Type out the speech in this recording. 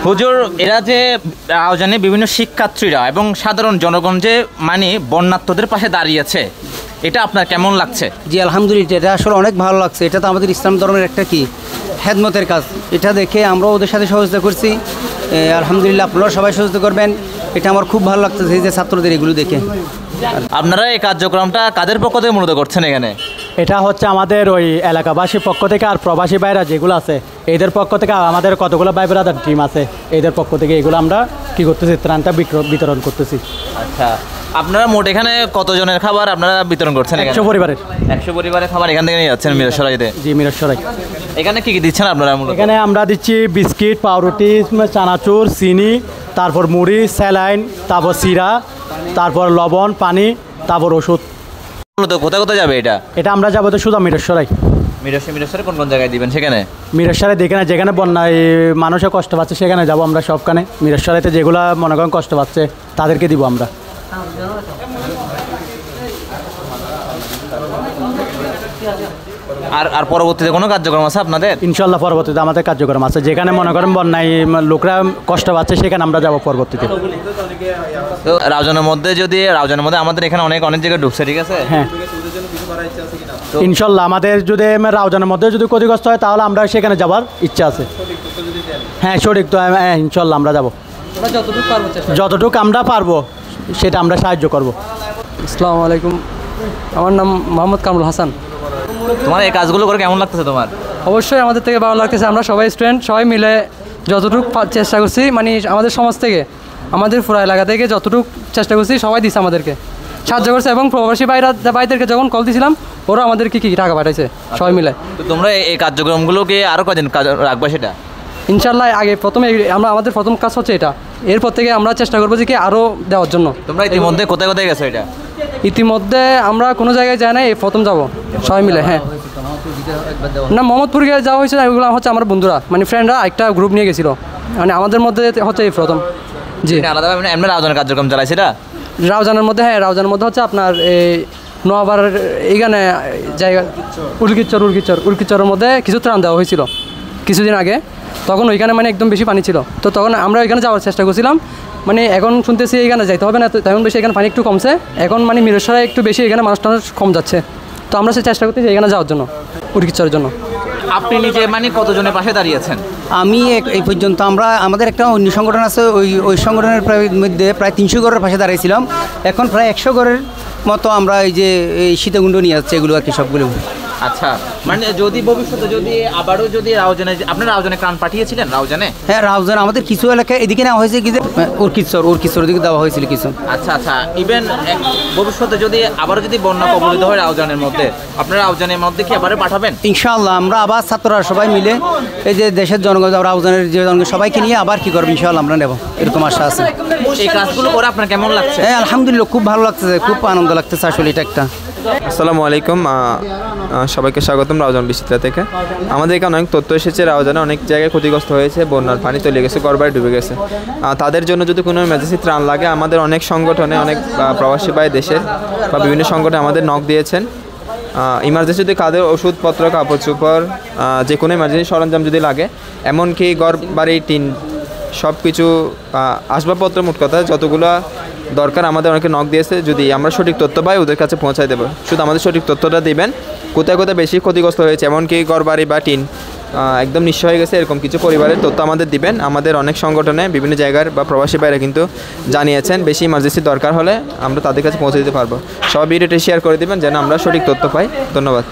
হুজুর, এরা যে আয়োজনে বিভিন্ন শিক্ষার্থীরা এবং সাধারণ জনগণ যে মানে বন্যার্থদের পাশে দাঁড়িয়েছে, এটা আপনার কেমন লাগছে? জি আলহামদুলিল্লাহ, এটা আসলে অনেক ভালো লাগছে। এটা তো আমাদের ইসলাম ধর্মের একটা কি খেদমতের কাজ। এটা দেখে আমরা ওদের সাথে সহযোগিতা করছি। আলহামদুলিল্লাহ, আপনারা সবাই সহযোগিতা করবেন। এটা আমার খুব ভালো লাগতেছে এই যে ছাত্রদের এগুলো দেখে। আপনারা এই কার্যক্রমটা কাদের পক্ষ থেকে মূলত করছেন এখানে? এটা হচ্ছে আমাদের ওই এলাকাবাসীর পক্ষ থেকে, আর প্রবাসী ভাইরা যেগুলো আছে এদের পক্ষ থেকে, আমাদের কতগুলো ভাই ব্রাদার টিম আছে এদের পক্ষ থেকে এগুলো আমরা কি করতেছি, ত্রাণটা বিতরণ করতেছি। আচ্ছা, আপনারা মোট এখানে কতজনের খাবার আপনারা বিতরণ করছেন? 100 পরিবারের। 100 পরিবারের খাবার এখান থেকে নিয়ে যাচ্ছেন মিরসরাইতে? জি, মিরসরাই। এখানে কি কি দিচ্ছেন আপনারা? এখানে আমরা দিচ্ছি বিস্কিট, পাউরুটি, চানাচুর, চিনি, তারপর মুড়ি, স্যালাইন, তারপর সিরা, তারপর লবণ, পানি, তারপর ওষুধ। কোথায় কোথায় যাবে এটা? এটা আমরা যাবো তো শুধু মিরসরাই। মিরসরাই কোন কোন জায়গায় দিবেন সেখানে? মিরসরাই যেখানে যেখানে বন্যায় মানুষের কষ্ট পাচ্ছে সেখানে যাবো আমরা সবখানে। মিরসরাইতে যেগুলো মনে করেন কষ্ট পাচ্ছে তাদেরকে দিব আমরা। আর পরবর্তীতে কোনো কার্যক্রম আছে আপনাদের? ইনশাল্লাহ পরবর্তীতে আমাদের কার্যক্রম আছে। যেখানে মনে করেন বন্যায় লোকরা কষ্ট পাচ্ছে সেখানে আমরা যাব পরবর্তীতে। তো রাউজানের মধ্যে আমাদের এখানে অনেক জায়গায় ঢুকছে, ঠিক আছে? হ্যাঁ, ইনশাল্লাহ আমাদের যদি রাউজানের মধ্যে যদি ক্ষতিগ্রস্ত হয় তাহলে আমরা সেখানে যাবার ইচ্ছা আছে। হ্যাঁ সঠিক, তো হ্যাঁ ইনশাল্লাহ আমরা যাবো, যতটুকু আমরা পারবো সেটা আমরা সাহায্য করব। আসসালামু আলাইকুম, আমার নাম মোহাম্মদ কামরুল হাসান। তোমার এই কাজগুলো করে কেমন লাগতেছে তোমার? অবশ্যই আমাদের থেকে ভালো লাগতেছে। আমরা সবাই স্টুডেন্ট, সবাই মিলে যতটুকু চেষ্টা করছি, মানে আমাদের সমাজ থেকে, আমাদের পুরো এলাকা থেকে যতটুকু চেষ্টা করছি সবাই দিচ্ছে আমাদেরকে, সাহায্য করছে। এবং প্রবাসী ভাইদেরকে যখন কল দিয়েছিলাম ওরা আমাদেরকে কি টাকা পাঠাইছে সবাই মিলে। তো তোমরা এই কার্যক্রমগুলোকে আরও কদিন রাখবে সেটা? ইনশাল্লাহ আগে প্রথমে আমাদের প্রথম কাজ হচ্ছে এটা, এরপর থেকে আমরা চেষ্টা করবো যে কি আরও দেওয়ার জন্য। তোমরা ইতিমধ্যে কোথায় কোথায় গেছো এটা? ইতিমধ্যে আমরা কোনো জায়গায় যাই না, এই প্রথম যাবো সবাই মিলে। হ্যাঁ না, মোহাম্মদপুর যাওয়া হয়েছে, এগুলো হচ্ছে আমার বন্ধুরা, মানে ফ্রেন্ডরা একটা গ্রুপ নিয়ে গেছিলো, মানে আমাদের মধ্যে হচ্ছে এই প্রথম। জি, আলাদাভাবে এমনি রাউজানের কার্যক্রম চালাইছে এটা? রাউজানের মধ্যে, হ্যাঁ রাউজানের মধ্যে হচ্ছে আপনার এই নোয়াবার এইখানে জায়গা উল্কিচরের মধ্যে কিছু ত্রাণ দেওয়া হয়েছিল কিছুদিন আগে। তখন ওইখানে মানে একদম বেশি পানি ছিল, তো তখন আমরা ওইখানে যাওয়ার চেষ্টা করছিলাম। মানে এখন শুনতেছি এখানে যাইতে হবে না, তেমন বেশি এখানে পানি একটু কমছে এখন, মানে মিরসরাই একটু বেশি এখানে মানুষ কম যাচ্ছে, তো আমরা সে চেষ্টা করতেছি এখানে যাওয়ার জন্য, উল্কিচরের জন্য। আপনি নিজে মানে কতজনের পাশে দাঁড়িয়েছেন? আমি এই পর্যন্ত আমাদের একটা অন্য সংগঠন আছে, ওই সংগঠনের মধ্যে প্রায় 300 ঘরের পাশে দাঁড়িয়েছিলাম। এখন প্রায় 100 ঘরের মতো আমরা এই যে এই সীতাকুণ্ড নিয়ে যাচ্ছে এগুলো আর কি সবগুলো। আচ্ছা, মানে যদি ভবিষ্যতে আবারও রাউজানে, আপনারা রাউজানে ত্রাণ পাঠিয়েছিলেন? রাউজানে, হ্যাঁ রাউজান আমাদের কিছু এলাকায় এদিকে নেওয়া হয়েছে, কি যে উর্কিচর দিকে দেওয়া হয়েছিল কিছু। আচ্ছা, ইভেন ভবিষ্যতে আবারও বন্যা কবলিত হয় রাউজানের মধ্যে, আপনারা রাউজানের মধ্যে কি আবারও পাঠাবেন? ইনশাআল্লাহ আমরা আবার ছাত্ররা সবাই মিলে এই যে দেশের জনগণ, রাউজানের যে জনগণ সবাইকে নিয়ে আবার কি করবো ইনশাআল্লাহ আমরা নেব, এরকম আশা আছে। এই কাজগুলো করে আপনার কেমন লাগছে? হ্যাঁ আলহামদুলিল্লাহ, খুব ভালো লাগতেছে, খুব আনন্দ লাগতেছে আসলে এটা একটা। আসসালামু আলাইকুম, সবাইকে স্বাগতম রাউজান বিচিত্রা থেকে। আমাদের এখানে অনেক তথ্য এসেছে, রাউজানে অনেক জায়গায় ক্ষতিগ্রস্ত হয়েছে, বন্যার পানি তলে গেছে, ঘরবাড়ি ডুবে গেছে। তাদের জন্য যদি কোনো এমার্জেন্সি ত্রাণ লাগে, আমাদের অনেক সংগঠনে, অনেক প্রবাসী ভাই দেশের বা বিভিন্ন সংগঠনে আমাদের নক দিয়েছেন। ইমার্জেন্সি যদি কাদের ওষুধপত্র, কাপড় চোপড়, যে কোনো ইমার্জেন্সি সরঞ্জাম যদি লাগে, এমনকি ঘর বাড়ি, টিন, সব কিছু আসবাবপত্র, মোট কথা যতগুলো দরকার আমাদের অনেকে নক দিয়েছে। যদি আমরা সঠিক তথ্য পাই ওদের কাছে পৌঁছায় দেবো। শুধু আমাদের সঠিক তথ্যটা দিবেন, কোথায় কোথায় বেশি ক্ষতিগ্রস্ত হয়েছে, এমনকি ঘর বাড়ি বা টিন একদম নিঃস্ব হয়ে গেছে, এরকম কিছু পরিবারের তথ্য আমাদের দিবেন। আমাদের অনেক সংগঠনে বিভিন্ন জায়গার বা প্রবাসী ভাইরা কিন্তু জানিয়েছেন বেশি ইমার্জেন্সি দরকার হলে আমরা তাদের কাছে পৌঁছে দিতে পারবো। সবাই ভিডিওটি শেয়ার করে দেবেন যেন আমরা সঠিক তথ্য পাই। ধন্যবাদ।